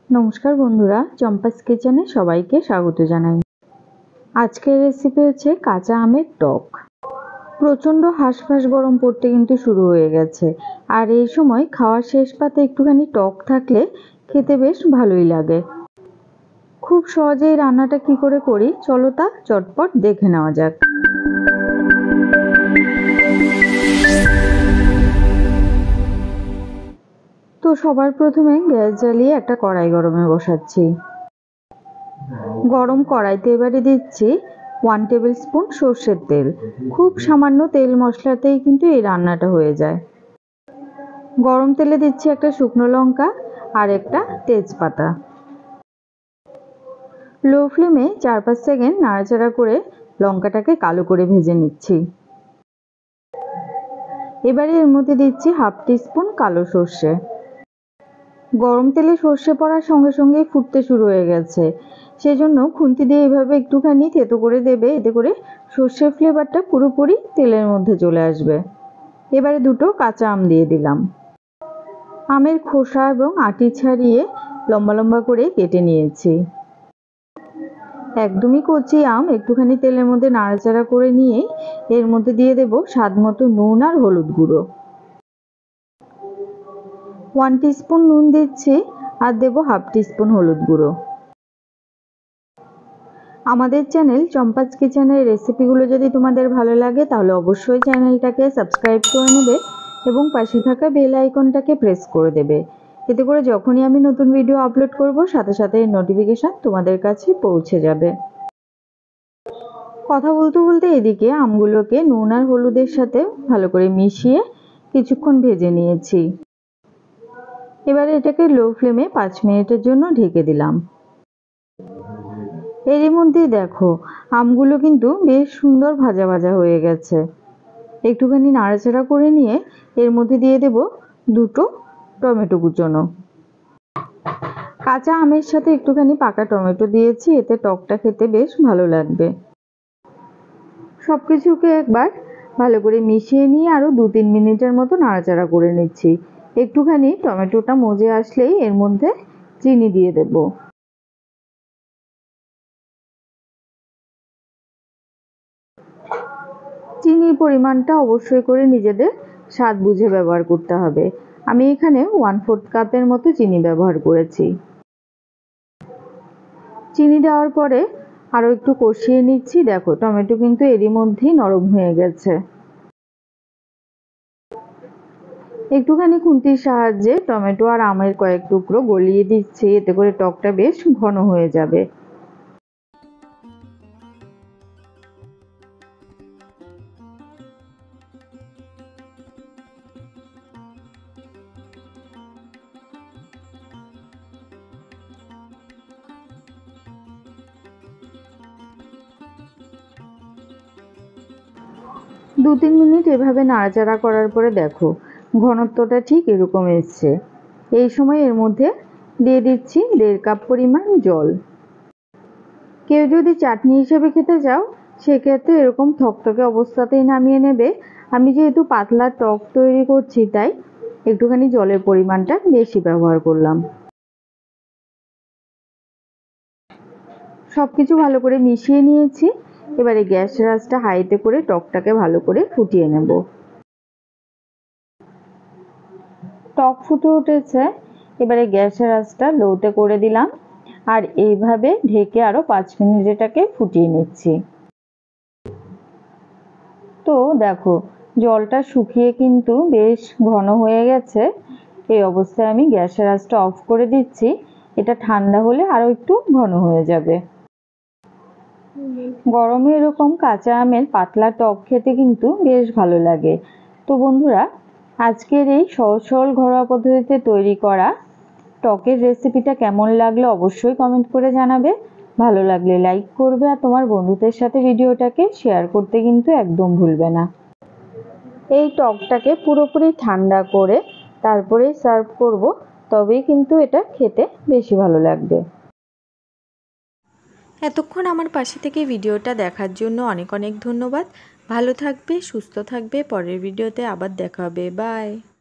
नमस्कार बंधुरा चम्पास किचेने सबाइके स्वागत जानाई। आजकेर रेसिपि हच्छे काँचा आमेर टक। प्रचंड हाঁসফাঁস गरम पड़ते किन्तु शुरू हये गेछे आर एई समय खाওয়ার शेष पाते एकटुखानी टक थाकले खेते बेश भालोई लागे। खूब सहजेई रान्नाटा कि करे करी चलो ता चटपट देखे नेওয়া যাক। तो सबार प्रथमे गैस जालिए एक कड़ाई गरमे बसाচ্ছি। गरम कड़ाईते एबारे दिচ্ছি 1 टेबिल स्पून सर्षेर तेल। खूब सामान्य तेल मशलातेई किन्तु एई रान्नाटा हये जाय। गरम तेले दिচ্ছি একটা শুকনো লঙ্কা আর একটা তেজপাতা। लो फ्लेमे 4-5 सेकेंड नाড়াচাড়া করে লঙ্কাটাকে কালো করে ভেজে নিচ্ছি। এবারে এর মধ্যে দিচ্ছি হাফ টিস্পুন কালো সরষে। गरम तेले सर्षे पड़ार संगे संगे फुटते शुरू हो गेছে, सेजন্য খুন্তি দিয়ে এভাবে একটুখানি থেতো করে দেবে, এতে করে সরষের ফ্লেভারটা পুরোপুরি তেলের মধ্যে চলে আসবে। এবারে দুটো কাঁচা আম দিয়ে দিলাম। আমের খোসা এবং আটি ছাড়িয়ে লম্বা লম্বা করে কেটে নিয়েছি। একদমই কচি আম একটুখানি তেলের মধ্যে নাড়াচাড়া করে নিয়ে এর মধ্যে দিয়ে দেব স্বাদমতো নুন আর হলুদ গুঁড়ো। 1 टीस्पून নুন দিচ্ছি আর দেব হাফ टीस्पून হলুদ গুঁড়ো। আমাদের চ্যানেল চম্পাস কিচেনের রেসিপিগুলো যদি তোমাদের ভালো লাগে তাহলে অবশ্যই চ্যানেলটাকে সাবস্ক্রাইব করে নেবে এবং পাশে থাকা বেল আইকনটাকে প্রেস করে দেবে। এতে করে যখনই আমি নতুন ভিডিও আপলোড করব সাথে সাথে নোটিফিকেশন তোমাদের কাছে পৌঁছে যাবে। কথা বলতে বলতে এদিকে আমগুলোকে নুন আর হলুদের সাথে ভালো করে মিশিয়ে কিছুক্ষণ ভেজে নিয়েছি। এবারে এটাকে লো ফ্লেমে 5 মিনিটের জন্য ঢেকে দিলাম। এর মধ্যে দেখো আমগুলো কিন্তু বেশ সুন্দর ভাজা ভাজা হয়ে গেছে। একটুখানি নাড়াচাড়া করে নিয়ে এর মধ্যে দিয়ে দেব দুটো টমেটো কুচনো। কাঁচা আমের সাথে একটুখানি পাকা টমেটো দিয়েছি, এতে টকটা খেতে বেশ ভালো লাগবে। সবকিছুকে একবার ভালো করে মিশিয়ে নিয়ে আরো 2-3 মিনিটের মতো নাড়াচাড়া করে নিচ্ছি। একটুখানি টমেটোটা মজে আসলেই এর মধ্যে চিনি দিয়ে দেব। চিনির পরিমাণটা অবশ্যই করে নিজেদের স্বাদ বুঝে ব্যবহার করতে হবে। আমি এখানে 1/4 কাপের মতো চিনি ব্যবহার করেছি। চিনি দেওয়ার পরে আরো একটু কষিয়ে নিচ্ছি। দেখো টমেটো কিন্তু এরই মধ্যেই নরম হয়ে গেছে। একটুখানি খুন্তির সাহায্যে টমেটো আর আমের কয়েক টুকরো গলিয়ে দিচ্ছি, এতে করে টকটা বেশ ঘন হয়ে যাবে। दो तीन मिनिट एभाবে নাড়াচাড়া করার পরে দেখো ঘনত্বটা ঠিক এরকম এসছে। এই সময় এর মধ্যে দিয়ে দিচ্ছি 1.5 কাপ পরিমাণ জল। কেউ যদি চাটনি হিসেবে খেতে চাও সেক্ষেত্রে এরকম থকথকে অবস্থাতেই নামিয়ে নেবে। আমি যেহেতু পাতলা টক তৈরি করছি তাই একটুখানি জলের পরিমাণটা বেশি ব্যবহার করলাম। সবকিছু ভালো করে মিশিয়ে নিয়েছি। এবারে গ্যাসের আঁচটা হাইতে করে টকটাকে ভালো করে ফুটিয়ে নেব। টক ফুটে উঠেছে, এবারে গ্যাসের আঁচটা লোতে করে দিলাম আর এইভাবে ঢেকে আরো 5 মিনিট এটাকে ফুটিয়ে নিচ্ছি। তো দেখো জলটা শুকিয়ে কিন্তু বেশ ঘন হয়ে গেছে। এই অবস্থায় আমি গ্যাসের আঁচটা অফ করে দিচ্ছি। এটা ঠান্ডা হলে আরো একটু ঘন হয়ে যাবে। গরমে এরকম কাঁচা আমের পাতলা টক খেতে কিন্তু বেশ ভালো লাগে। তো বন্ধুরা আজকের এই সহজ সরল ঘরোয়া পদ্ধতিতে তৈরি করা টকের রেসিপিটা কেমন লাগলো অবশ্যই কমেন্ট করে জানাবে। ভালো লাগলে লাইক করবে আর তোমার বন্ধুদের সাথে ভিডিওটাকে শেয়ার করতে কিন্তু একদম ভুলবে না। এই টকটাকে পুরোপুরি ঠান্ডা করে তারপরে সার্ভ করব, তবেই কিন্তু এটা খেতে বেশি ভালো লাগবে। এতক্ষণ আমার পাশে থেকে ভিডিওটা দেখার জন্য অনেক অনেক ধন্যবাদ। ভালো থাকবে, সুস্থ থাকবে। পরের ভিডিওতে আবার দেখা হবে। বাই।